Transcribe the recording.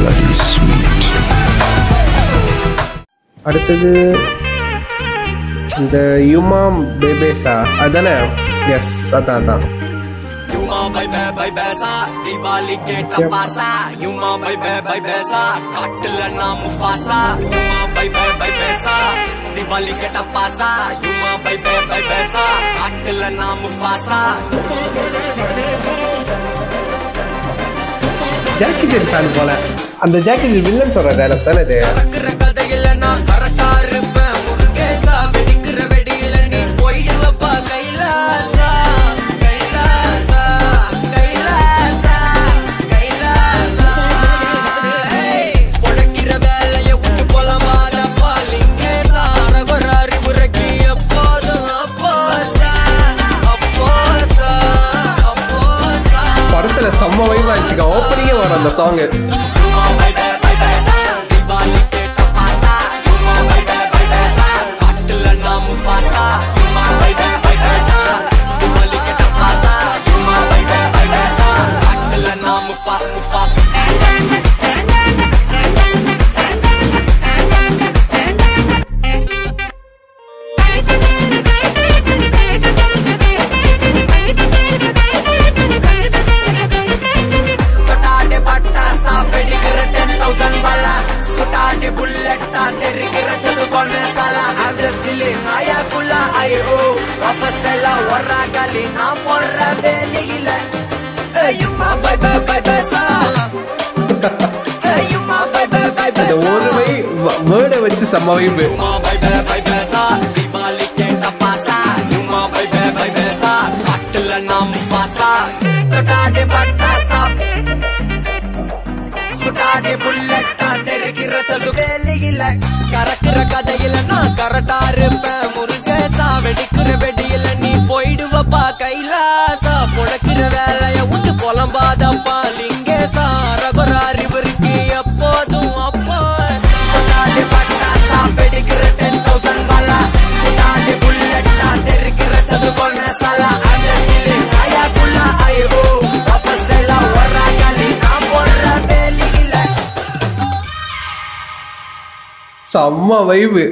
bloody sweet. அடுத்தது இந்த யுமா பேபேசா அதானே? எஸ், அதான். Yuma bye besa Diwali ke tapasa Yuma bye besa Katla na Mufasa Yuma bye besa Diwali ke tapasa Yuma bye besa Katla na Mufasa Jackie Chan fan போல. அந்த Jackie Chan villain சொல்ற dialogue தானே இது? கரக்குற கதையில நான் கரெக்டா இருப்பேன் முருகேசா வெடிக்கிற வெடியில நீ போயிடுவப்பா கைலாசா கைலாசா கைலாசா கைலாசா பொழக்கிற வேலைய விட்டு போலமாதப்பா லிங்கேசா அரகுற அறிவுரைக்கு எப்போதும் அப்போசா அப்போசா அப்போசா படத்துல செம்ம வைபா இருந்துச்சுக்கா. ஓப்பனிங்கே வரும் அந்த சாங். வேர்டை வச்சு செம்ம வைப்பு. கரக்குற கதையில நான் கரெக்டா இருப்பேன் முருகேசா வெடிக்கிற வெடியில நீ போயிடுவப்பா கைலாசா பொழக்கிற வேலைய விட்டு புலம்பாதப்பா லிங்கேசா அரகுற அறிவுரைக்கு எப்போதும் அப்போ வெடிக்கிற 10,000 பாலா சுடாடி புல்லட்டா தெரிக்கிற சது கொண்ட சாலா ஆயாக்குள்ள ஐயோ வாபஸ்டெல்லா வராகாலி நான் போடுற வேலையில செம்ம வைப்பு.